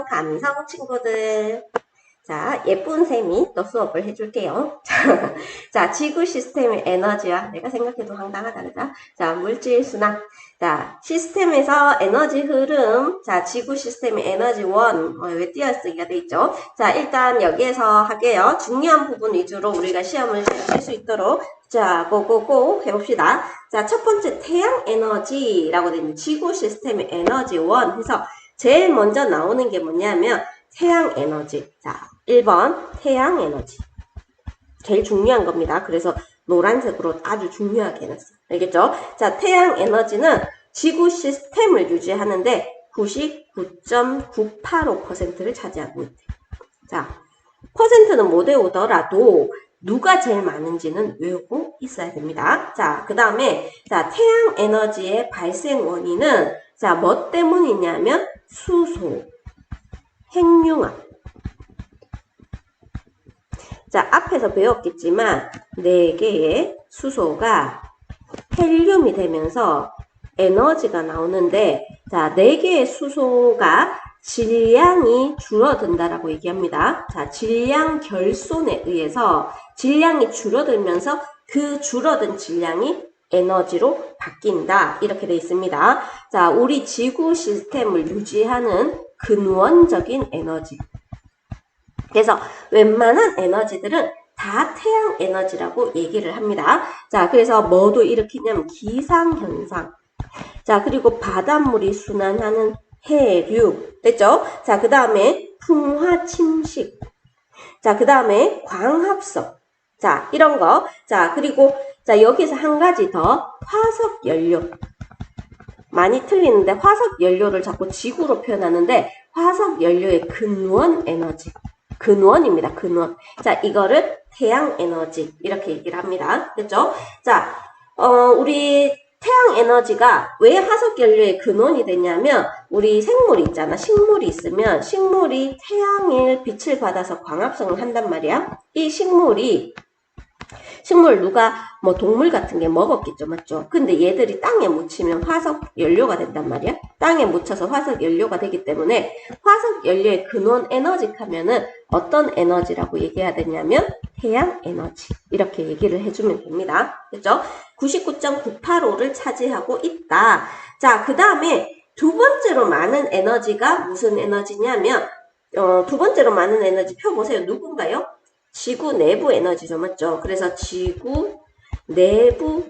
감성 친구들. 자, 예쁜 쌤이 또 수업을 해줄게요. 자, 지구 시스템의 에너지와 내가 생각해도 황당하다, 그죠? 자, 물질 순환. 자, 시스템에서 에너지 흐름. 자, 지구 시스템의 에너지 원. 왜 띄어쓰기가 돼 있죠? 자, 일단 여기에서 할게요. 중요한 부분 위주로 우리가 시험을 칠 수 있도록. 자, 고고고 해봅시다. 자, 첫 번째 태양 에너지라고 되어 있는 지구 시스템의 에너지 원 해서 제일 먼저 나오는 게 뭐냐면 태양 에너지. 자, 1번 태양 에너지. 제일 중요한 겁니다. 그래서 노란색으로 아주 중요하게 해놨어요. 알겠죠? 자, 태양 에너지는 지구 시스템을 유지하는데 99.985%를 차지하고 있대요. 자, 퍼센트는 못 외우더라도 누가 제일 많은지는 외우고 있어야 됩니다. 자, 그 다음에 자, 태양 에너지의 발생 원인은 자, 뭐 때문이냐면 수소, 핵융합. 자, 앞에서 배웠겠지만 4개의 수소가 헬륨이 되면서 에너지가 나오는데 자, 4개의 수소가 질량이 줄어든다라고 얘기합니다. 자, 질량 결손에 의해서 질량이 줄어들면서 그 줄어든 질량이 에너지로 바뀐다. 이렇게 되어 있습니다. 자, 우리 지구 시스템을 유지하는 근원적인 에너지. 그래서 웬만한 에너지들은 다 태양 에너지라고 얘기를 합니다. 자, 그래서 뭐도 일으키냐면 기상현상. 자, 그리고 바닷물이 순환하는 해류. 됐죠? 자, 그 다음에 풍화 침식. 자, 그 다음에 광합성. 자, 이런 거. 자, 그리고 자, 여기서 한 가지 더. 화석 연료. 많이 틀리는데 화석 연료를 자꾸 지구로 표현하는데 화석 연료의 근원 에너지. 근원입니다. 근원. 자, 이거를 태양 에너지 이렇게 얘기를 합니다. 됐죠? 자, 우리 태양 에너지가 왜 화석 연료의 근원이 되냐면 우리 생물이 있잖아. 식물이 있으면 식물이 태양의 빛을 받아서 광합성을 한단 말이야. 이 식물 누가 뭐 동물 같은 게 먹었겠죠, 맞죠? 근데 얘들이 땅에 묻히면 화석 연료가 된단 말이야. 땅에 묻혀서 화석 연료가 되기 때문에 화석 연료의 근원 에너지 하면은 어떤 에너지라고 얘기해야 되냐면 태양 에너지 이렇게 얘기를 해주면 됩니다. 그죠? 99.985를 차지하고 있다. 자, 그 다음에 두 번째로 많은 에너지가 무슨 에너지냐면 두 번째로 많은 에너지 펴보세요. 누군가요? 지구 내부 에너지죠, 맞죠? 그래서 지구 내부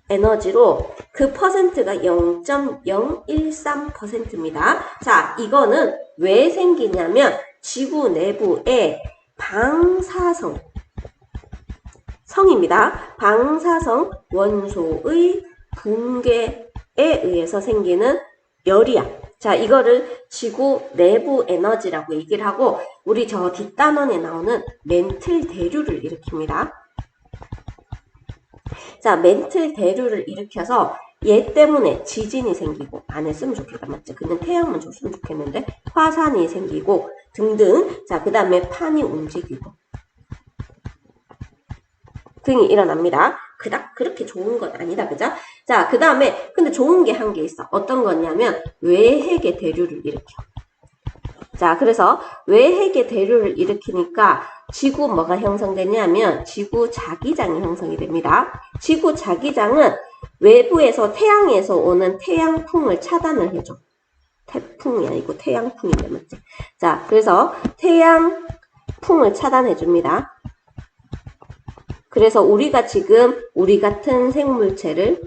에너지로 그 퍼센트가 0.013%입니다. 자, 이거는 왜 생기냐면 지구 내부에 방사성 성입니다. 방사성 원소의 붕괴에 의해서 생기는 열이야. 자, 이거를 지구 내부 에너지라고 얘기를 하고 우리 저 뒷단원에 나오는 멘틀 대류를 일으킵니다. 자, 멘틀 대류를 일으켜서 얘 때문에 지진이 생기고 안 했으면 좋겠다, 맞죠? 그냥 태양만 줬으면 좋겠는데 화산이 생기고 등등. 자, 그 다음에 판이 움직이고 등이 일어납니다. 그닥 그렇게 좋은 건 아니다, 그죠? 자, 그 다음에 근데 좋은 게 한 개 있어. 어떤 거냐면 외핵의 대류를 일으켜. 자, 그래서 외핵의 대류를 일으키니까 지구 뭐가 형성되냐면 지구 자기장이 형성이 됩니다. 지구 자기장은 외부에서 태양에서 오는 태양풍을 차단을 해줘. 태풍이 아니고 태양풍인데 맞지? 자, 그래서 태양풍을 차단해 줍니다. 그래서 우리가 지금 우리 같은 생물체를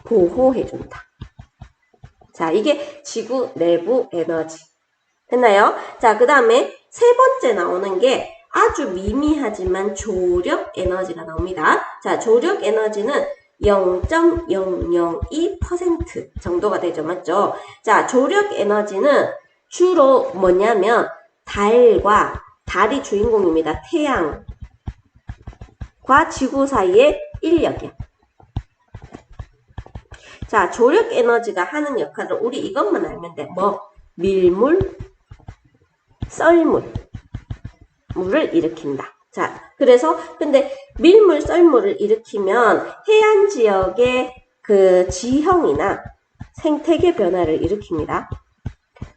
보호해준다. 자, 이게 지구 내부 에너지. 됐나요? 자, 그 다음에 세 번째 나오는 게 아주 미미하지만 조력 에너지가 나옵니다. 자, 조력 에너지는 0.002% 정도가 되죠. 맞죠? 자, 조력 에너지는 주로 뭐냐면 달이 주인공입니다. 태양과 지구 사이의 인력이야. 자, 조력 에너지가 하는 역할은 우리 이것만 알면 돼. 뭐? 밀물, 썰물, 물을 일으킨다. 자, 그래서 근데 밀물, 썰물을 일으키면 해안 지역의 그 지형이나 생태계 변화를 일으킵니다.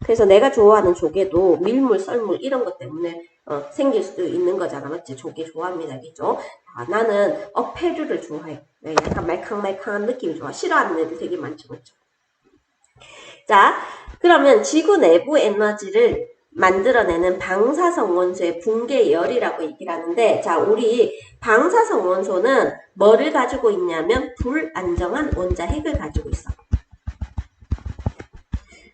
그래서 내가 좋아하는 조개도 밀물, 썰물 이런 것 때문에 생길 수도 있는 거잖아. 맞지? 조개 좋아합니다. 알겠죠? 나는 어패류를 좋아해. 네, 약간 말캉말캉한 느낌이 좋아. 싫어하는 애들 되게 많죠. 그렇죠? 자, 그러면 지구 내부 에너지를 만들어내는 방사성 원소의 붕괴열이라고 얘기를 하는데, 자, 우리 방사성 원소는 뭐를 가지고 있냐면 불안정한 원자핵을 가지고 있어.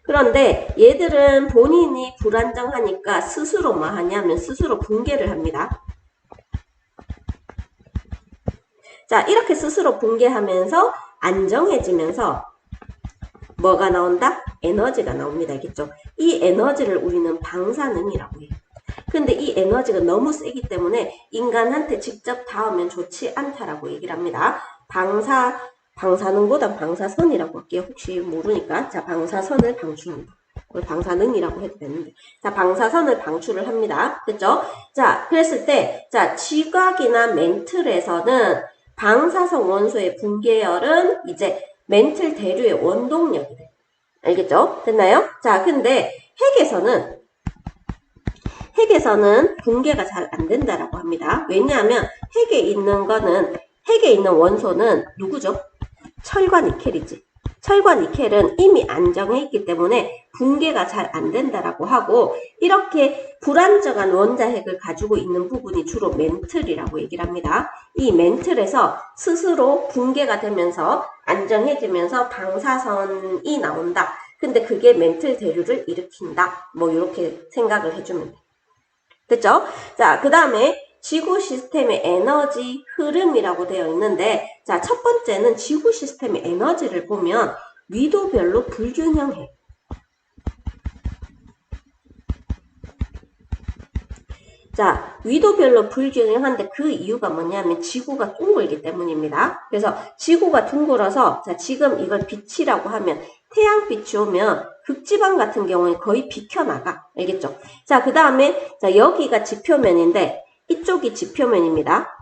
그런데 얘들은 본인이 불안정하니까 스스로 뭐 하냐면 스스로 붕괴를 합니다. 자, 이렇게 스스로 붕괴하면서 안정해지면서 뭐가 나온다? 에너지가 나옵니다. 알겠죠? 이 에너지를 우리는 방사능이라고 해요. 근데 이 에너지가 너무 세기 때문에 인간한테 직접 닿으면 좋지 않다라고 얘기를 합니다. 방사능보다 방사선이라고 할게요. 혹시 모르니까. 자, 방사선을 방출한다. 방사능이라고 해도 되는데. 자, 방사선을 방출을 합니다. 됐죠? 자, 그랬을 때, 자, 지각이나 멘틀에서는 방사성 원소의 붕괴열은 이제 멘틀 대류의 원동력이 돼. 알겠죠? 됐나요? 자, 근데 핵에서는 붕괴가 잘 안 된다라고 합니다. 왜냐하면 핵에 있는 원소는 누구죠? 철과 니켈이지. 철과 니켈은 이미 안정해 있기 때문에 붕괴가 잘 안 된다라고 하고, 이렇게 불안정한 원자핵을 가지고 있는 부분이 주로 멘틀이라고 얘기를 합니다. 이 멘틀에서 스스로 붕괴가 되면서 안정해지면서 방사선이 나온다. 근데 그게 멘틀 대류를 일으킨다. 뭐 이렇게 생각을 해주면 돼. 됐죠? 자, 그 다음에 지구 시스템의 에너지 흐름이라고 되어 있는데, 자, 첫 번째는 지구 시스템의 에너지를 보면 위도별로 불균형해. 자, 위도별로 불균형한데 그 이유가 뭐냐면 지구가 둥글기 때문입니다. 그래서 지구가 둥글어서, 자, 지금 이걸 빛이라고 하면 태양빛이 오면 극지방 같은 경우에 거의 비켜나가. 알겠죠? 자, 그 다음에, 자, 여기가 지표면인데, 이쪽이 지표면입니다.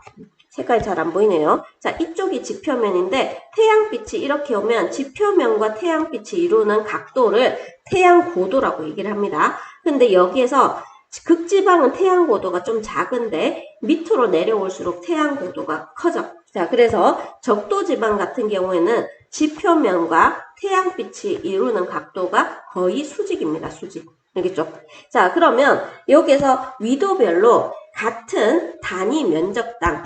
색깔이 잘 안 보이네요. 자, 이쪽이 지표면인데, 태양빛이 이렇게 오면 지표면과 태양빛이 이루는 각도를 태양고도라고 얘기를 합니다. 근데 여기에서 극지방은 태양고도가 좀 작은데, 밑으로 내려올수록 태양고도가 커져. 자, 그래서 적도지방 같은 경우에는 지표면과 태양빛이 이루는 각도가 거의 수직입니다. 수직. 알겠죠? 자, 그러면 여기서 위도별로 같은 단위 면적당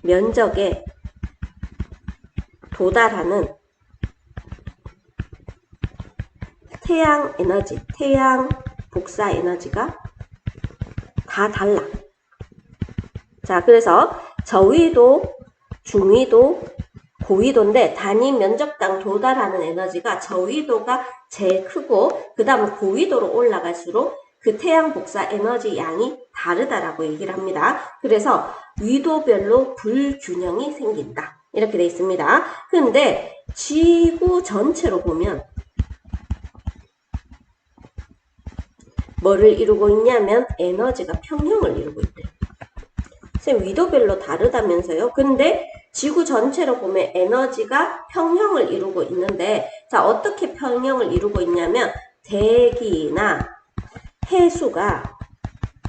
면적에 도달하는 태양 에너지, 태양 복사 에너지가 다 달라. 자, 그래서 저위도, 중위도, 고위도인데 단위 면적당 도달하는 에너지가 저위도가 제일 크고 그 다음 고위도로 올라갈수록 그 태양 복사 에너지 양이 다르다라고 얘기를 합니다. 그래서 위도별로 불균형이 생긴다. 이렇게 되어 있습니다. 근데 지구 전체로 보면 뭐를 이루고 있냐면 에너지가 평형을 이루고 있대. 선생님 위도별로 다르다면서요? 근데 지구 전체로 보면 에너지가 평형을 이루고 있는데, 자, 어떻게 평형을 이루고 있냐면 대기나 해수가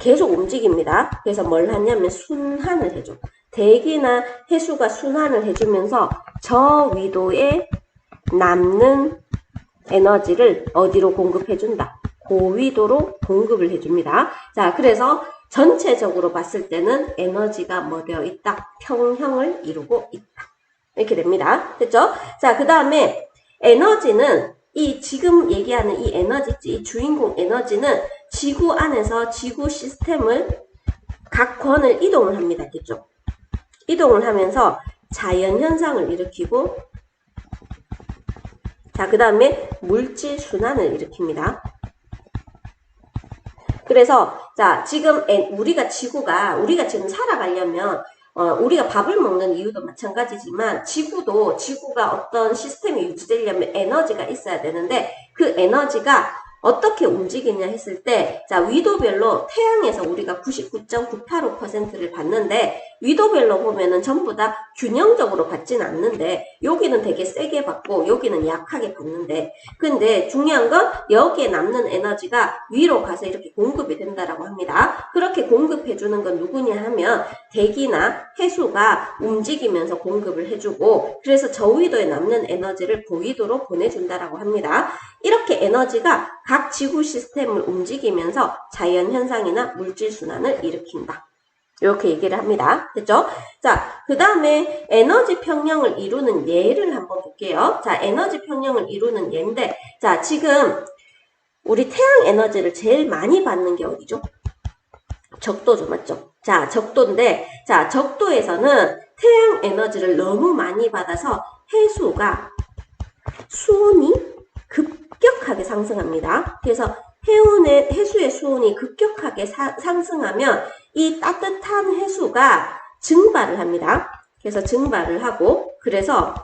계속 움직입니다. 그래서 뭘 하냐면 순환을 해줘. 대기나 해수가 순환을 해주면서 저 위도에 남는 에너지를 어디로 공급해준다? 고위도로 공급을 해줍니다. 자, 그래서 전체적으로 봤을 때는 에너지가 뭐 되어 있다? 평형을 이루고 있다. 이렇게 됩니다. 됐죠? 자, 그 다음에 에너지는 이 지금 얘기하는 이 에너지, 이 주인공 에너지는 지구 안에서 지구 시스템을 각 권을 이동을 합니다. 알겠죠? 이동을 하면서 자연현상을 일으키고, 자, 그 다음에 물질 순환을 일으킵니다. 그래서 자, 지금 우리가 지금 살아가려면 우리가 밥을 먹는 이유도 마찬가지지만 지구가 어떤 시스템이 유지되려면 에너지가 있어야 되는데 그 에너지가 어떻게 움직이냐 했을 때, 자, 위도별로 태양에서 우리가 99.985%를 받는데 위도별로 보면은 전부 다 균형적으로 받지는 않는데 여기는 되게 세게 받고 여기는 약하게 받는데 근데 중요한 건 여기에 남는 에너지가 위로 가서 이렇게 공급이 된다라고 합니다. 그렇게 공급해 주는 건 누구냐 하면 대기나 해수가 움직이면서 공급을 해주고 그래서 저위도에 남는 에너지를 고위도로 보내준다라고 합니다. 이렇게 에너지가 각 지구 시스템을 움직이면서 자연현상이나 물질순환을 일으킨다. 이렇게 얘기를 합니다. 됐죠? 자, 그 다음에 에너지 평형을 이루는 예를 한번 볼게요. 자, 에너지 평형을 이루는 예인데, 자, 지금 우리 태양 에너지를 제일 많이 받는 게 어디죠? 적도죠, 맞죠? 자, 적도인데, 자, 적도에서는 태양 에너지를 너무 많이 받아서 해수가 수온이 급격하게 상승합니다. 그래서 해수의 수온이 급격하게 상승하면 이 따뜻한 해수가 증발을 합니다. 그래서 증발을 하고 그래서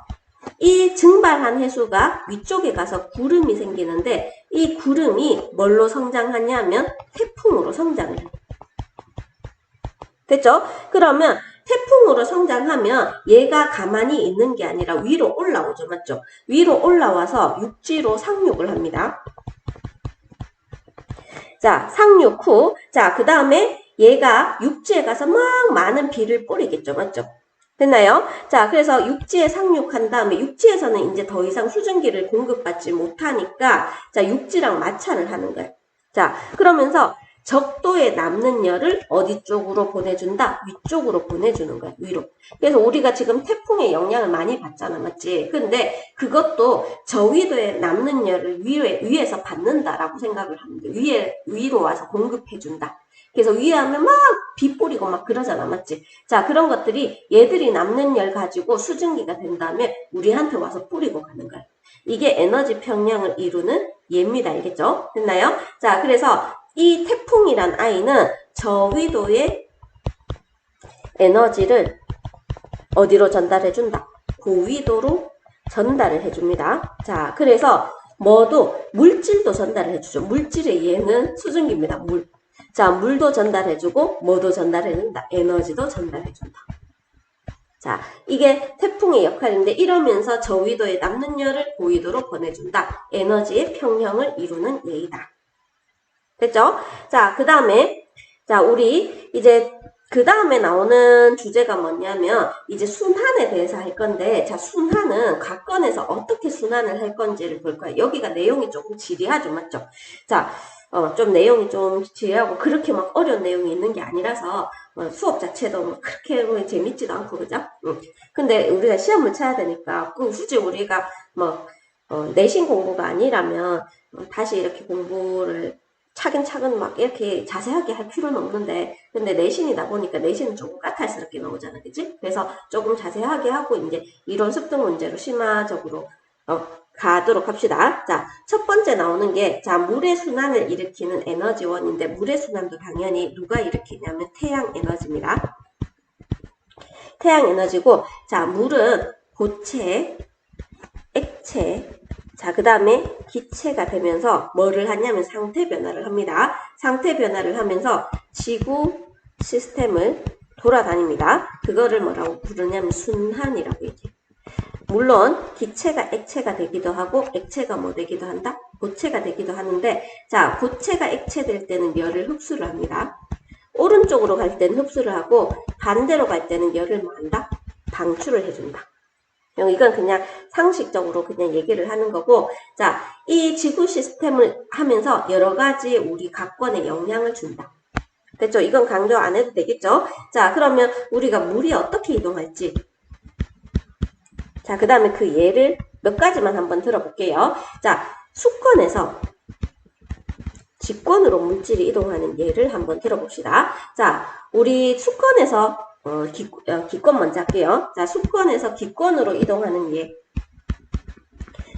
이 증발한 해수가 위쪽에 가서 구름이 생기는데 이 구름이 뭘로 성장하냐면 태풍으로 성장을 해요. 됐죠? 그러면 태풍으로 성장하면 얘가 가만히 있는 게 아니라 위로 올라오죠. 맞죠? 위로 올라와서 육지로 상륙을 합니다. 자, 상륙 후, 자, 그 다음에 얘가 육지에 가서 막 많은 비를 뿌리겠죠. 맞죠? 됐나요? 자, 그래서 육지에 상륙한 다음에 육지에서는 이제 더 이상 수증기를 공급받지 못하니까 자, 육지랑 마찰을 하는 거예요. 자, 그러면서 적도에 남는 열을 어디 쪽으로 보내준다? 위쪽으로 보내주는 거야, 위로. 그래서 우리가 지금 태풍의 영향을 많이 받잖아, 맞지? 근데 그것도 저위도에 남는 열을 위에서 받는다라고 생각을 하면 돼. 위로 와서 공급해준다. 그래서 위에 하면 막 비 뿌리고 막 그러잖아, 맞지? 자, 그런 것들이 얘들이 남는 열 가지고 수증기가 된 다음에 우리한테 와서 뿌리고 가는 거야. 이게 에너지 평형을 이루는 예입니다, 알겠죠? 됐나요? 자, 그래서 이 태풍이란 아이는 저위도의 에너지를 어디로 전달해준다? 고위도로 전달을 해줍니다. 자, 그래서 물질도 전달을 해주죠. 물질의 얘는 수증기입니다. 물. 자, 물도 전달해주고 뭐도 전달해준다? 에너지도 전달해준다. 자, 이게 태풍의 역할인데 이러면서 저위도에 남는 열을 고위도로 보내준다. 에너지의 평형을 이루는 예이다. 됐죠? 자, 그 다음에, 자, 우리 이제 그 다음에 나오는 주제가 뭐냐면 이제 순환에 대해서 할 건데 자, 순환은 각 건에서 어떻게 순환을 할 건지를 볼 거예요. 여기가 내용이 조금 지리하죠, 맞죠? 자, 좀 내용이 좀 지리하고 그렇게 막 어려운 내용이 있는 게 아니라서 수업 자체도 뭐 그렇게 재밌지도 않고 그죠? 근데 우리가 시험을 쳐야 되니까 굳이 우리가 뭐 내신 공부가 아니라면 다시 이렇게 공부를 차근차근 막 이렇게 자세하게 할 필요는 없는데 근데 내신이다 보니까 내신은 조금 까탈스럽게 나오잖아, 그치? 그래서 조금 자세하게 하고 이제 이론 습득 문제로 심화적으로 가도록 합시다. 자, 첫 번째 나오는 게 자, 물의 순환을 일으키는 에너지원인데 물의 순환도 당연히 누가 일으키냐면 태양 에너지입니다. 태양 에너지고 자, 물은 고체, 액체, 자, 그 다음에 기체가 되면서 뭐를 하냐면 상태 변화를 합니다. 상태 변화를 하면서 지구 시스템을 돌아다닙니다. 그거를 뭐라고 부르냐면 순환이라고 얘기해요. 물론 기체가 액체가 되기도 하고 액체가 뭐 되기도 한다? 고체가 되기도 하는데 자, 고체가 액체 될 때는 열을 흡수를 합니다. 오른쪽으로 갈 때는 흡수를 하고 반대로 갈 때는 열을 뭐 한다? 방출을 해준다. 이건 그냥 상식적으로 그냥 얘기를 하는 거고 자, 이 지구 시스템을 하면서 여러 가지 우리 각권에 영향을 준다. 됐죠? 이건 강조 안 해도 되겠죠? 자, 그러면 우리가 물이 어떻게 이동할지 자, 그 다음에 그 예를 몇 가지만 한번 들어볼게요. 자, 수권에서 직권으로 물질이 이동하는 예를 한번 들어봅시다. 자, 우리 수권에서 기권 먼저 할게요. 자, 수권에서 기권으로 이동하는 예.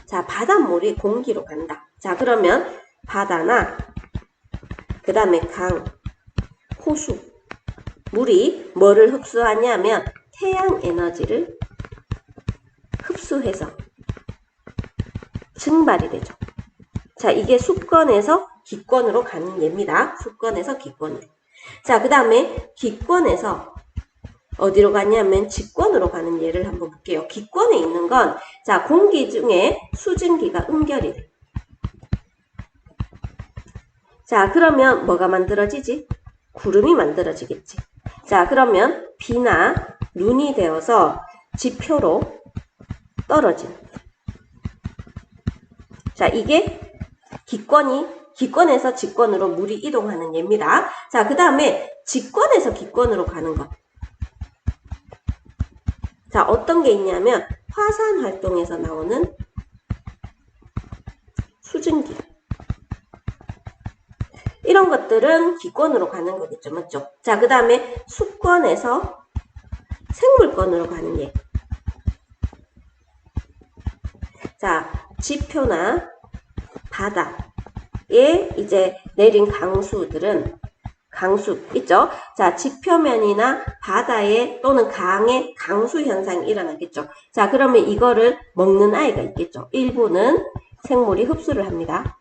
자, 바닷물이 공기로 간다. 자, 그러면 바다나 그 다음에 강, 호수, 물이 뭐를 흡수하냐면 태양 에너지를 흡수해서 증발이 되죠. 자, 이게 수권에서 기권으로 가는 예입니다. 수권에서 기권으로. 자, 그 다음에 기권에서 어디로 가냐면 직권으로 가는 예를 한번 볼게요. 기권에 있는 건, 자, 공기 중에 수증기가 음결이 돼. 자, 그러면 뭐가 만들어지지? 구름이 만들어지겠지. 자, 그러면 비나 눈이 되어서 지표로 떨어진. 자, 이게 기권에서 직권으로 물이 이동하는 예입니다. 자, 그 다음에 직권에서 기권으로 가는 것. 자, 어떤 게 있냐면 화산 활동에서 나오는 수증기. 이런 것들은 기권으로 가는 거겠죠. 맞죠? 자, 그 다음에 수권에서 생물권으로 가는 예. 자, 지표나 바다에 이제 내린 강수들은 강수 있죠? 자, 지표면이나 바다에 또는 강에 강수 현상이 일어나겠죠. 자, 그러면 이거를 먹는 아이가 있겠죠. 일부는 생물이 흡수를 합니다.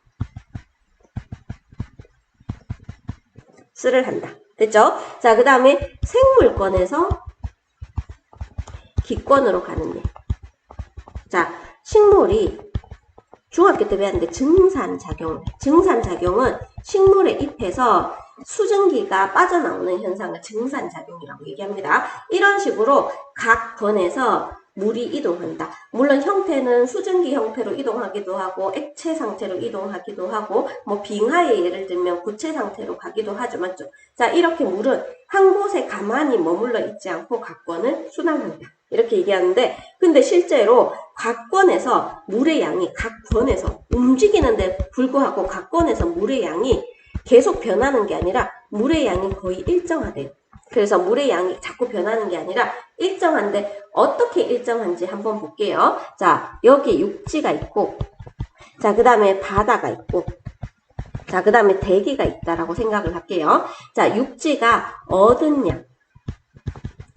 흡수를 한다. 됐죠? 자, 그 다음에 생물권에서 기권으로 가는 예. 자, 식물이 중학교 때 배웠는데 증산작용은 식물의 잎에서 수증기가 빠져나오는 현상을 증산작용이라고 얘기합니다. 이런 식으로 각 권에서 물이 이동한다. 물론 형태는 수증기 형태로 이동하기도 하고 액체 상태로 이동하기도 하고 뭐 빙하에 예를 들면 구체 상태로 가기도 하죠. 맞죠? 자, 이렇게 물은 한 곳에 가만히 머물러 있지 않고 각 권을 순환한다. 이렇게 얘기하는데, 근데 실제로 각 권에서 물의 양이 각 권에서 움직이는데 불구하고 각 권에서 물의 양이 계속 변하는 게 아니라 물의 양이 거의 일정하대요. 그래서 물의 양이 자꾸 변하는 게 아니라 일정한데 어떻게 일정한지 한번 볼게요. 자, 여기 육지가 있고, 자, 그 다음에 바다가 있고, 자, 그 다음에 대기가 있다라고 생각을 할게요. 자, 육지가 얻은 양.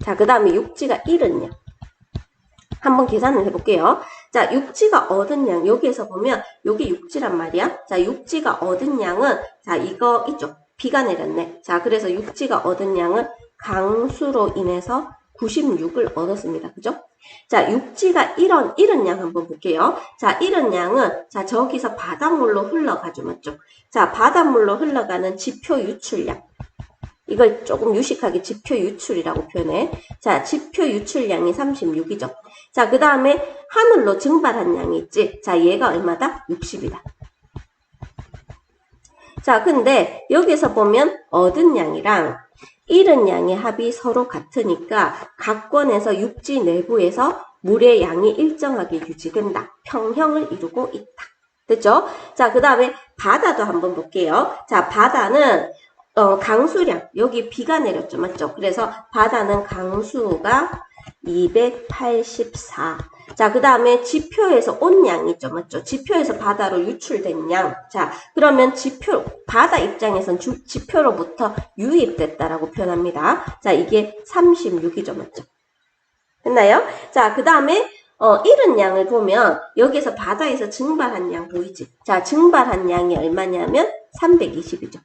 자, 그 다음에 육지가 잃은 양. 한번 계산을 해볼게요. 자, 육지가 얻은 양. 여기에서 보면 여기 육지란 말이야. 자, 육지가 얻은 양은, 자, 이거 있죠. 비가 내렸네. 자, 그래서 육지가 얻은 양은 강수로 인해서 96을 얻었습니다. 그죠? 자, 육지가 잃은 양 한번 볼게요. 자, 잃은 양은, 자, 저기서 바닷물로 흘러가죠. 맞죠? 자, 바닷물로 흘러가는 지표 유출량. 이걸 조금 유식하게 지표 유출이라고 표현해. 자, 지표 유출량이 36이죠. 자, 그 다음에 하늘로 증발한 양이 있지. 자, 얘가 얼마다? 60이다. 자, 근데 여기서 보면 얻은 양이랑 잃은 양의 합이 서로 같으니까 각 권에서 육지 내부에서 물의 양이 일정하게 유지된다. 평형을 이루고 있다. 됐죠? 자, 그 다음에 바다도 한번 볼게요. 자, 바다는 강수량, 여기 비가 내렸죠. 맞죠? 그래서 바다는 강수가 284. 자, 그 다음에 지표에서 온 양이 있죠. 맞죠? 지표에서 바다로 유출된 양. 자, 그러면 바다 입장에선 지표로부터 유입됐다라고 표현합니다. 자, 이게 36이죠. 맞죠? 됐나요? 자, 그 다음에 잃은 양을 보면 여기서 바다에서 증발한 양 보이지? 자, 증발한 양이 얼마냐면 320이죠.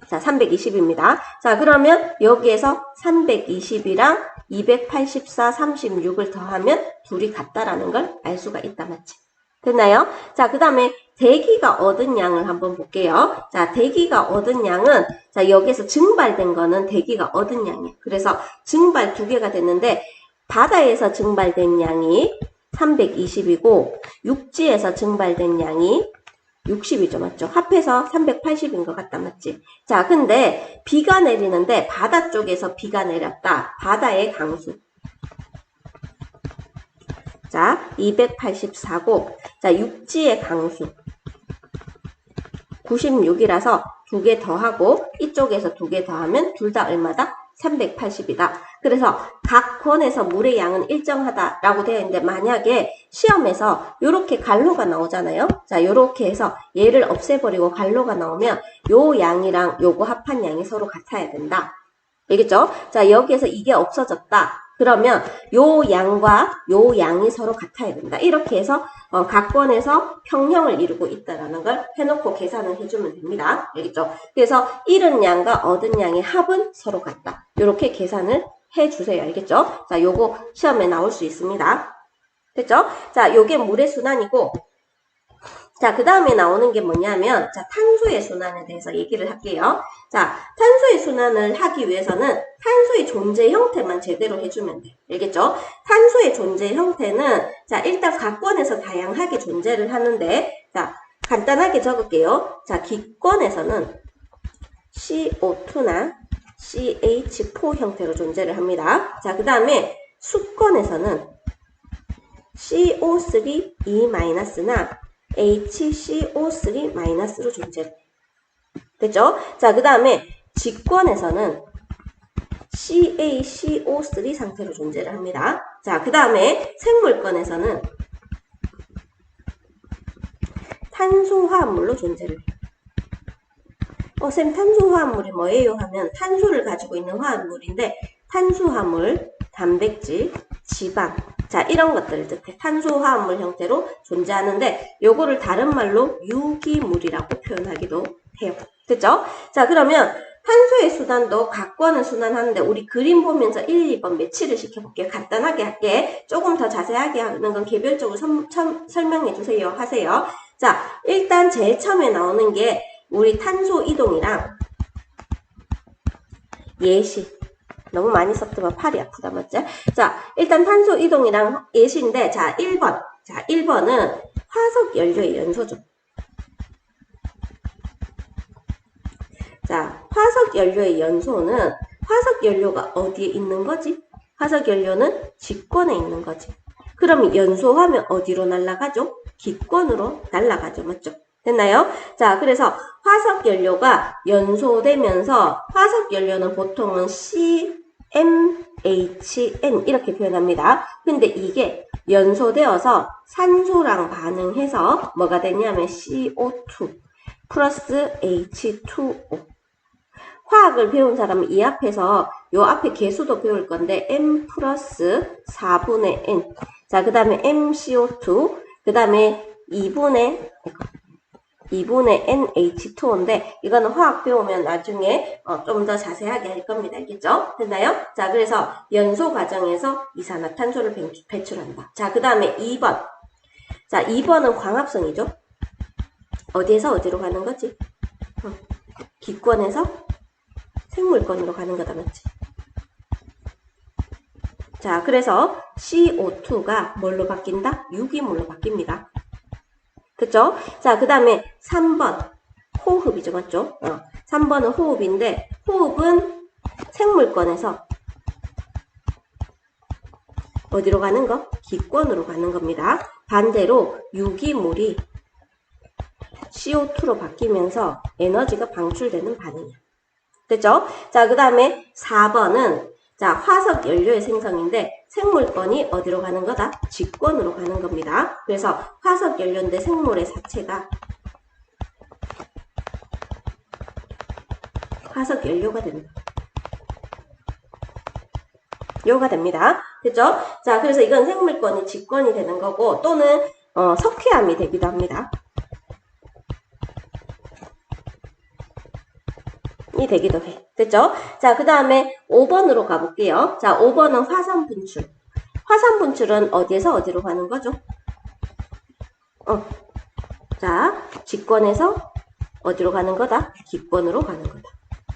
자, 320입니다. 자, 그러면 여기에서 320이랑 284, 36을 더하면 둘이 같다라는 걸 알 수가 있다. 맞지? 됐나요? 자, 그 다음에 대기가 얻은 양을 한번 볼게요. 자, 대기가 얻은 양은, 자, 여기에서 증발된 거는 대기가 얻은 양이에요. 그래서 증발 두 개가 됐는데, 바다에서 증발된 양이 320이고, 육지에서 증발된 양이 60이죠. 맞죠? 합해서 380인 것 같다. 맞지? 자, 근데 비가 내리는데 바다 쪽에서 비가 내렸다. 바다의 강수. 자, 284고, 자, 육지의 강수. 96이라서 두 개 더하고, 이쪽에서 두 개 더하면 둘 다 얼마다? 380이다. 그래서 각 권에서 물의 양은 일정하다라고 되어 있는데 만약에 시험에서 이렇게 갈로가 나오잖아요. 자, 이렇게 해서 얘를 없애버리고 갈로가 나오면 요 양이랑 요거 합한 양이 서로 같아야 된다. 알겠죠? 자, 여기에서 이게 없어졌다. 그러면 요 양과 요 양이 서로 같아야 된다. 이렇게 해서 각 권에서 평형을 이루고 있다라는 걸 해놓고 계산을 해주면 됩니다. 알겠죠? 그래서 잃은 양과 얻은 양의 합은 서로 같다. 이렇게 계산을 해주세요. 알겠죠? 자, 요거 시험에 나올 수 있습니다. 됐죠? 자, 요게 물의 순환이고, 자, 그 다음에 나오는 게 뭐냐면, 자, 탄소의 순환에 대해서 얘기를 할게요. 자, 탄소의 순환을 하기 위해서는 탄소의 존재 형태만 제대로 해주면 돼. 알겠죠? 탄소의 존재 형태는, 자, 일단 각권에서 다양하게 존재를 하는데, 자, 간단하게 적을게요. 자, 기권에서는 CO2나 CH4 형태로 존재를 합니다. 자, 그 다음에 수권에서는 CO3 E-나 HCO3-로 존재를 해요. 됐죠? 자, 그 다음에 직권에서는 CaCO3 상태로 존재를 합니다. 자, 그 다음에 생물권에서는 탄소화합물로 존재를 해요. 쌤, 탄소화합물이 뭐예요? 하면 탄소를 가지고 있는 화합물인데 탄수화물, 단백질, 지방, 자, 이런 것들, 즉 탄소화합물 형태로 존재하는데 요거를 다른 말로 유기물이라고 표현하기도 해요. 됐죠? 자, 그러면 탄소의 순환도 각권을 순환하는데 우리 그림 보면서 1, 2번 매치를 시켜볼게요. 간단하게 할게. 조금 더 자세하게 하는 건 개별적으로 설명해 주세요. 하세요. 자, 일단 제일 처음에 나오는 게 우리 탄소 이동이랑 예시. 너무 많이 썼더만 팔이 아프다, 맞지? 자, 일단 탄소 이동이랑 예시인데, 자, 1번. 자, 1번은 화석 연료의 연소죠. 자, 화석 연료의 연소는 화석 연료가 어디에 있는 거지? 화석 연료는 직권에 있는 거지. 그럼 연소하면 어디로 날아가죠? 기권으로 날아가죠. 맞죠? 됐나요? 자, 그래서 화석 연료가 연소되면서 화석 연료는 보통은 CmHn 이렇게 표현합니다. 근데 이게 연소되어서 산소랑 반응해서 뭐가 되냐면 CO2 플러스 H2O. 화학을 배운 사람은 이 앞에서 요 앞에 계수도 배울 건데 M 플러스 4분의 N. 자, 그 다음에 MCO2, 그 다음에 2분의 NH2O인데 이거는 화학 배우면 나중에 좀 더 자세하게 할 겁니다. 알겠죠? 됐나요? 자, 그래서 연소 과정에서 이산화탄소를 배출한다. 자, 그 다음에 2번. 자, 2번은 광합성이죠. 어디에서 어디로 가는 거지? 기권에서 생물권으로 가는 거다, 맞지? 자, 그래서 CO2가 뭘로 바뀐다? 유기물로 바뀝니다. 그쵸? 자, 그 다음에 3번. 호흡이죠, 맞죠? 3번은 호흡인데, 호흡은 생물권에서 어디로 가는 거? 기권으로 가는 겁니다. 반대로 유기물이 CO2로 바뀌면서 에너지가 방출되는 반응이야. 됐죠? 자, 그 다음에 4번은 자, 화석 연료의 생성인데 생물권이 어디로 가는 거다? 직권으로 가는 겁니다. 그래서 화석 연료인데 생물의 사체가 화석 연료가 됩니다. 요가 됩니다. 됐죠? 자, 그래서 이건 생물권이 직권이 되는 거고 또는 석회암이 되기도 합니다. 이 되기도 해. 됐죠? 자, 그 다음에 5번으로 가볼게요. 자, 5번은 화산 분출. 화산 분출은 어디에서 어디로 가는 거죠? 자, 직권에서 어디로 가는 거다? 기권으로 가는 거다.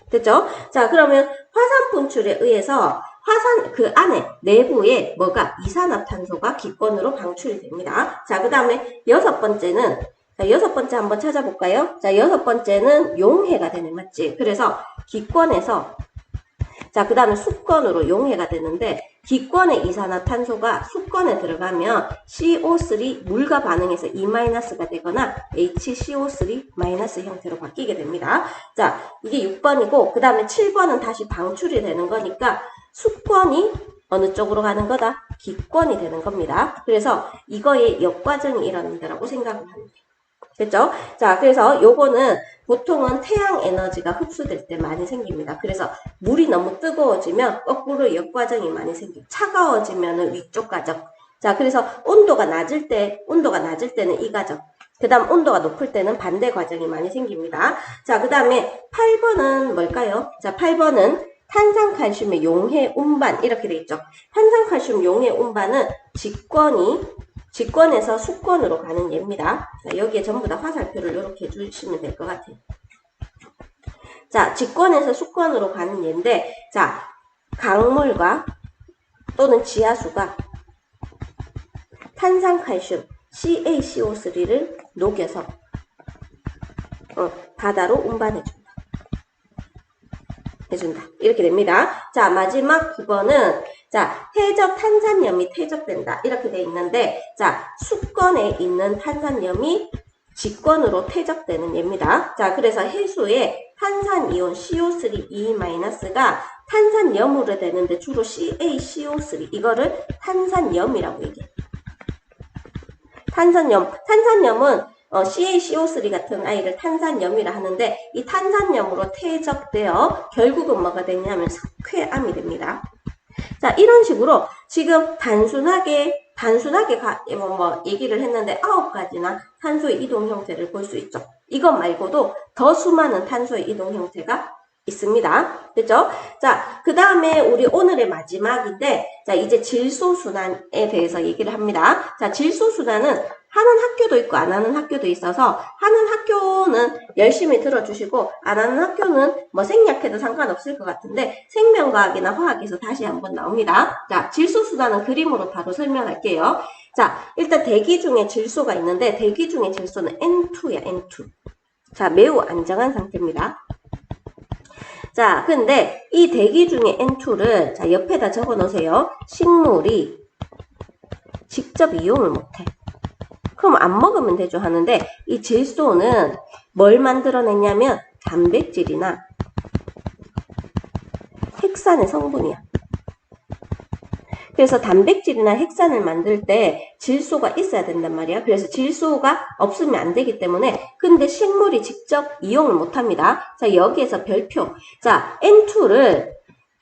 됐죠? 자, 그러면 화산 분출에 의해서 화산 그 안에 내부에 뭐가 이산화탄소가 기권으로 방출이 됩니다. 자, 그 다음에 여섯 번째는 자, 여섯 번째 한번 찾아볼까요? 자, 여섯 번째는 용해가 되는, 맞지? 그래서 기권에서 자, 그 다음에 수권으로 용해가 되는데 기권의 이산화탄소가 수권에 들어가면 CO3 물과 반응해서 E-가 되거나 HCO3- 형태로 바뀌게 됩니다. 자, 이게 6번이고 그 다음에 7번은 다시 방출이 되는 거니까 수권이 어느 쪽으로 가는 거다? 기권이 되는 겁니다. 그래서 이거의 역과정이 일어난다라고 생각을 합니다. 됐죠? 자, 그래서 요거는 보통은 태양 에너지가 흡수될 때 많이 생깁니다. 그래서 물이 너무 뜨거워지면 거꾸로 역과정이 많이 생겨요. 차가워지면은 위쪽 과정. 자, 그래서 온도가 낮을 때는 이 과정. 그 다음 온도가 높을 때는 반대 과정이 많이 생깁니다. 자, 그 다음에 8번은 뭘까요? 자, 8번은 탄산칼슘의 용해 운반 이렇게 돼 있죠. 탄산칼슘 용해 운반은 직권에서 수권으로 가는 예입니다. 자, 여기에 전부 다 화살표를 이렇게 해주시면 될 것 같아요. 자, 직권에서 수권으로 가는 예인데, 자, 강물과 또는 지하수가 탄산칼슘 CaCO3를 녹여서 바다로 운반해준다. 이렇게 됩니다. 자, 마지막 9번은 자, 퇴적 탄산염이 퇴적된다. 이렇게 돼 있는데, 자, 수권에 있는 탄산염이 직권으로 퇴적되는 예입니다. 자, 그래서 해수에 탄산이온 CO3e-가 탄산염으로 되는데 주로 CaCO3 이거를 탄산염이라고 얘기해요. 탄산염은 CaCO3 같은 아이를 탄산염이라 하는데 이 탄산염으로 퇴적되어 결국은 뭐가 되냐면 석회암이 됩니다. 자, 이런 식으로 지금 단순하게 얘기를 했는데 9가지나 탄소의 이동 형태를 볼 수 있죠. 이것 말고도 더 수많은 탄소의 이동 형태가 있습니다. 됐죠? 자, 그 다음에 우리 오늘의 마지막인데, 자, 이제 질소순환에 대해서 얘기를 합니다. 자, 질소순환은 하는 학교도 있고 안 하는 학교도 있어서 하는 학교는 열심히 들어주시고 안 하는 학교는 뭐 생략해도 상관없을 것 같은데 생명과학이나 화학에서 다시 한번 나옵니다. 자, 질소순환은 그림으로 바로 설명할게요. 자, 일단 대기 중에 질소가 있는데 대기 중에 질소는 N2야, N2. 자, 매우 안정한 상태입니다. 자, 근데 이 대기 중에 N2를 자, 옆에다 적어 놓으세요. 식물이 직접 이용을 못해. 그럼 안 먹으면 되죠 하는데 이 질소는 뭘 만들어냈냐면 단백질이나 핵산의 성분이야. 그래서 단백질이나 핵산을 만들 때 질소가 있어야 된단 말이야. 그래서 질소가 없으면 안 되기 때문에 근데 식물이 직접 이용을 못합니다. 자, 여기에서 별표. 자, N2를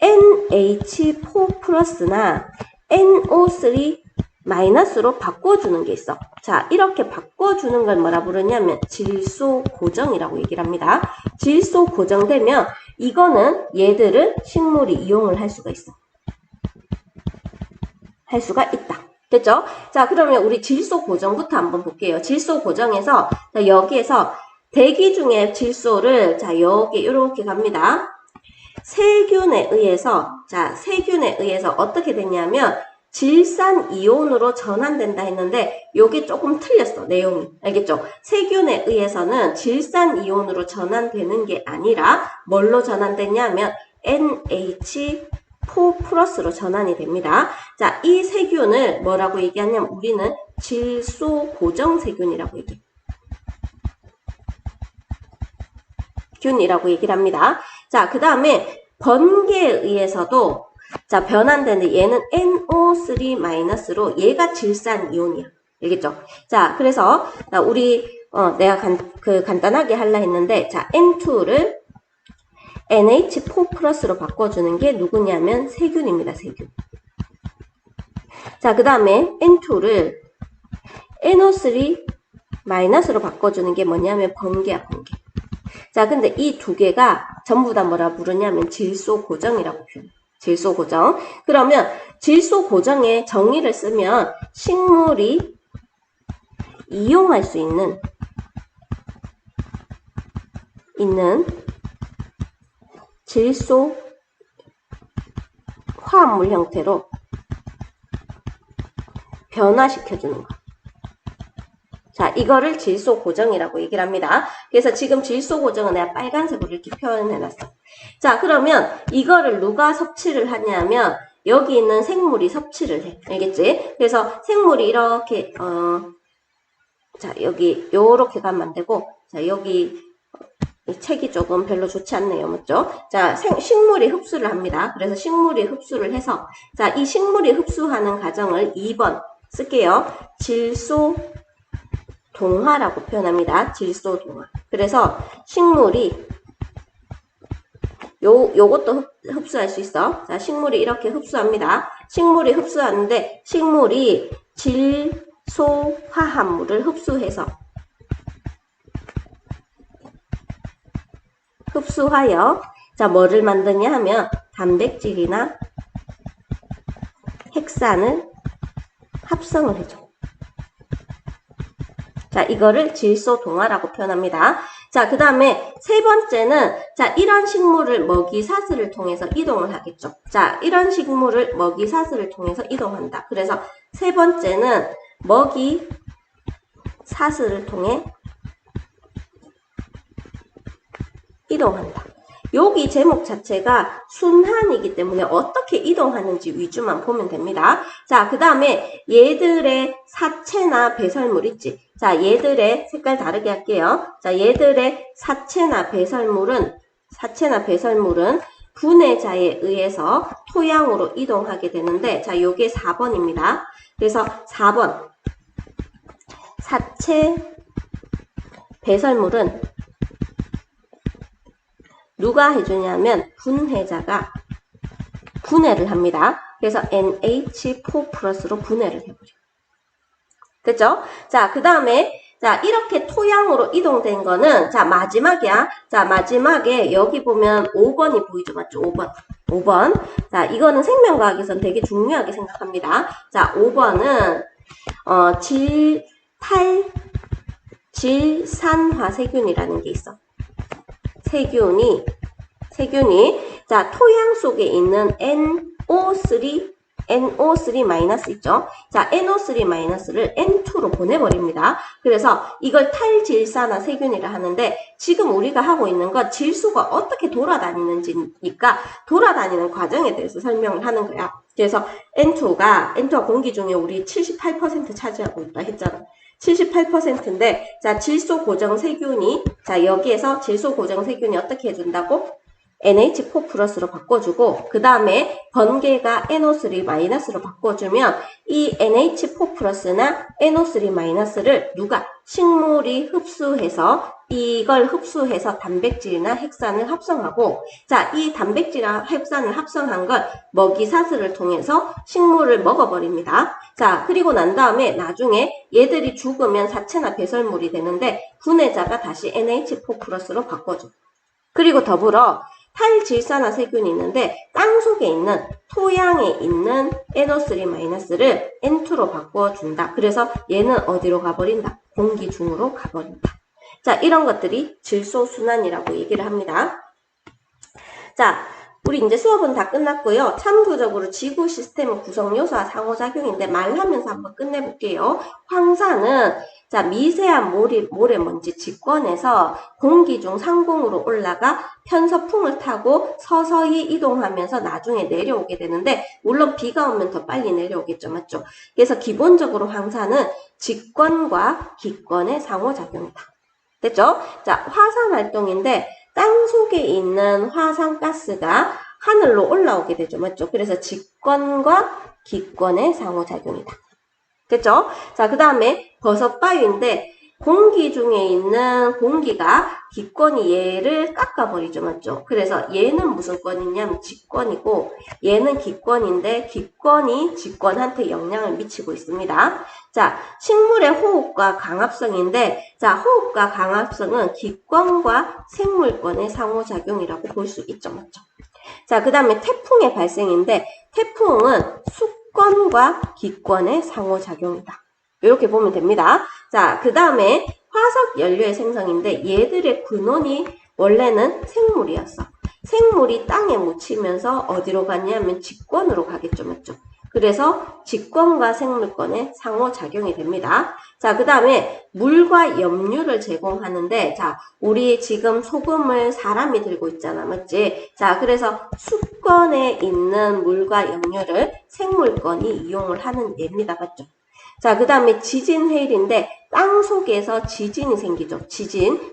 NH4 플러스나 NO3 마이너스로 바꿔주는 게 있어. 자, 이렇게 바꿔주는 걸 뭐라 부르냐면 질소 고정이라고 얘기를 합니다. 질소 고정되면 이거는 얘들은 식물이 이용을 할 수가 있어. 할 수가 있다. 됐죠? 자, 그러면 우리 질소 고정부터 한번 볼게요. 질소 고정에서 자, 여기에서 대기 중에 질소를 자, 여기 이렇게 갑니다. 세균에 의해서 어떻게 되냐면 질산 이온으로 전환된다 했는데 요게 조금 틀렸어. 내용이. 알겠죠? 세균에 의해서는 질산 이온으로 전환되는 게 아니라 뭘로 전환되냐면 NH4 플러스로 전환이 됩니다. 자, 이 세균을 뭐라고 얘기하냐면 우리는 질소 고정 세균이라고 얘기해. 균이라고 얘기를 합니다. 자, 그 다음에 번개에 의해서도 자, 변환되는데 얘는 NO3-로 얘가 질산 이온이야. 알겠죠? 자, 그래서 우리 내가 간단하게 하려 했는데 자, N2를 NH4 플러스로 바꿔주는 게 누구냐면 세균입니다. 세균. 자, 그 다음에 N2를 NO3 마이너스로 바꿔주는 게 뭐냐면 번개야, 번개. 자, 근데 이 두 개가 전부 다 뭐라 부르냐면 질소 고정이라고 표현해. 질소 고정. 그러면 질소 고정의 정의를 쓰면 식물이 이용할 수 있는 질소 화합물 형태로 변화시켜주는 거. 자, 이거를 질소 고정이라고 얘기를 합니다. 그래서 지금 질소 고정은 내가 빨간색으로 이렇게 표현해놨어. 자, 그러면 이거를 누가 섭취를 하냐면 여기 있는 생물이 섭취를 해. 알겠지? 그래서 생물이 이렇게 자, 여기 요렇게 가면 안 되고 자, 여기 이 책이 조금 별로 좋지 않네요. 맞죠? 자, 식물이 흡수를 합니다. 그래서 식물이 흡수를 해서 자, 이 식물이 흡수하는 과정을 2번 쓸게요. 질소 동화라고 표현합니다. 질소 동화. 그래서 식물이 요것도 흡수할 수 있어. 자, 식물이 이렇게 흡수합니다. 식물이 흡수하는데 식물이 질소 화합물을 흡수하여 자, 뭐를 만드냐 하면 단백질이나 핵산을 합성을 해줘. 자, 이거를 질소 동화라고 표현합니다. 자, 그 다음에 세 번째는, 자, 이런 식물을 먹이사슬을 통해서 이동을 하겠죠. 자, 이런 식물을 먹이사슬을 통해서 이동한다. 그래서 세 번째는 먹이사슬을 통해 이동한다. 여기 제목 자체가 순환이기 때문에 어떻게 이동하는지 위주만 보면 됩니다. 자, 그 다음에 얘들의 사체나 배설물 있지. 자, 얘들의 색깔 다르게 할게요. 자, 얘들의 사체나 배설물은 분해자에 의해서 토양으로 이동하게 되는데, 자, 요게 4번입니다. 그래서 4번. 사체 배설물은 누가 해주냐면 분해자가 분해를 합니다. 그래서 NH4 플러스로 분해를 해버려요. 됐죠? 자, 그 다음에 자, 이렇게 토양으로 이동된 거는 자, 마지막이야. 자, 마지막에 여기 보면 5번이 보이죠? 맞죠? 5번. 자, 이거는 생명과학에서는 되게 중요하게 생각합니다. 자, 5번은 질산화세균이라는 게 있어. 세균이 자, 토양 속에 있는 NO3 있죠? 자, NO3-를 N2로 보내버립니다. 그래서 이걸 탈질산화 세균이라 하는데, 지금 우리가 하고 있는 건 질소가 어떻게 돌아다니는지니까 돌아다니는 과정에 대해서 설명을 하는 거야. 그래서 N2가 공기 중에 우리 78% 차지하고 있다 했잖아. 78%인데, 자, 질소 고정 세균이, 자, 여기에서 질소 고정 세균이 어떻게 해준다고? NH4 플러스로 바꿔주고, 그 다음에 번개가 NO3-로 바꿔주면, 이 NH4 플러스나 NO3-를 누가? 식물이 흡수해서, 이걸 흡수해서 단백질이나 핵산을 합성하고, 자, 이 단백질이나 핵산을 합성한 걸 먹이사슬을 통해서 식물을 먹어버립니다. 자, 그리고 난 다음에 나중에 얘들이 죽으면 사체나 배설물이 되는데, 분해자가 다시 NH4 플러스로 바꿔줘. 그리고 더불어 탈질산화 세균이 있는데 땅 속에 있는 토양에 있는 NO3-를 N2로 바꿔준다. 그래서 얘는 어디로 가버린다? 공기 중으로 가버린다. 자, 이런 것들이 질소순환이라고 얘기를 합니다. 자, 우리 이제 수업은 다 끝났고요. 참고적으로 지구 시스템의 구성 요소와 상호작용인데 말하면서 한번 끝내볼게요. 황사는 자, 미세한 모래먼지 직권에서 공기 중 상공으로 올라가 편서풍을 타고 서서히 이동하면서 나중에 내려오게 되는데, 물론 비가 오면 더 빨리 내려오겠죠. 맞죠? 그래서 기본적으로 황사는 직권과 기권의 상호작용이다. 됐죠? 자, 화산 활동인데 땅 속에 있는 화산가스가 하늘로 올라오게 되죠. 맞죠? 그래서 직권과 기권의 상호작용이다. 됐죠? 자, 그 다음에 버섯바위인데 공기 중에 있는 공기가 기권이 얘를 깎아버리죠. 맞죠? 그래서 얘는 무슨 권이냐면 직권이고, 얘는 기권인데 기권이 직권한테 영향을 미치고 있습니다. 자, 식물의 호흡과 강압성인데, 자, 호흡과 강압성은 기권과 생물권의 상호작용이라고 볼 수 있죠. 맞죠? 자, 그 다음에 태풍의 발생인데, 태풍은 수권과 기권의 상호작용이다. 이렇게 보면 됩니다. 자, 그 다음에 화석 연료의 생성인데 얘들의 근원이 원래는 생물이었어. 생물이 땅에 묻히면서 어디로 갔냐면 직권으로 가겠죠. 맞죠? 그래서 직권과 생물권의 상호작용이 됩니다. 자, 그 다음에 물과 염류를 제공하는데, 자, 우리 지금 소금을 사람이 들고 있잖아. 맞지? 자, 그래서 수권에 있는 물과 염류를 생물권이 이용을 하는 예입니다. 맞죠? 자, 그 다음에 지진 해일인데 땅 속에서 지진이 생기죠.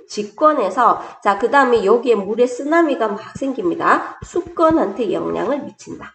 직권에서, 자, 그 다음에 여기에 물에 쓰나미가 막 생깁니다. 수권한테 영향을 미친다.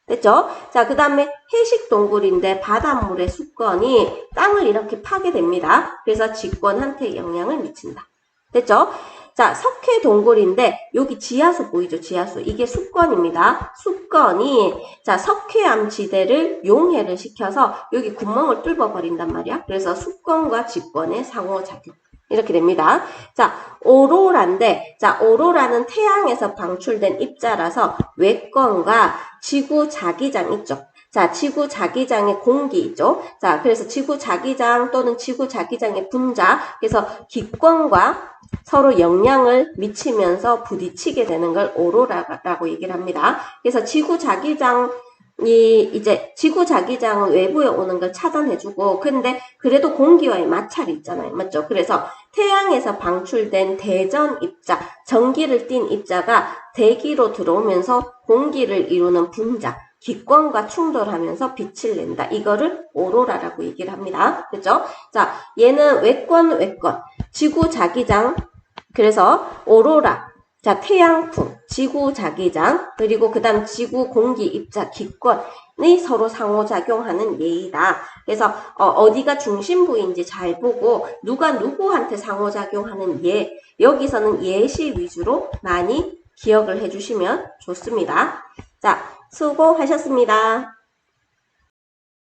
됐죠? 자, 그 다음에 해식 동굴인데 바닷물의 수권이 땅을 이렇게 파게 됩니다. 그래서 직권한테 영향을 미친다. 됐죠? 자, 석회 동굴인데 여기 지하수 보이죠? 지하수. 이게 수권입니다. 수권이 자, 석회암 지대를 용해를 시켜서 여기 구멍을 뚫어버린단 말이야. 그래서 수권과 직권의 상호작용. 이렇게 됩니다. 자, 오로라인데, 자, 오로라는 태양에서 방출된 입자라서 외권과 지구 자기장 있죠. 자, 지구 자기장에 공기 있죠. 자, 그래서 지구 자기장 또는 지구 자기장의 분자, 그래서 기권과 서로 영향을 미치면서 부딪히게 되는 걸 오로라라고 얘기를 합니다. 그래서 지구 자기장이 이제 지구 자기장은 외부에 오는 걸 차단해주고, 근데 그래도 공기와의 마찰이 있잖아요. 맞죠? 그래서 태양에서 방출된 대전 입자, 전기를 띤 입자가 대기로 들어오면서 공기를 이루는 분자, 기권과 충돌하면서 빛을 낸다. 이거를 오로라라고 얘기를 합니다. 그죠? 자, 얘는 외권, 지구 자기장, 그래서 오로라, 자, 태양풍, 지구 자기장, 그리고 그 다음 지구 공기 입자, 기권이 서로 상호작용하는 예이다. 그래서 어디가 중심부인지 잘 보고 누가 누구한테 상호작용하는 예, 여기서는 예시 위주로 많이 기억을 해주시면 좋습니다. 자, 수고하셨습니다.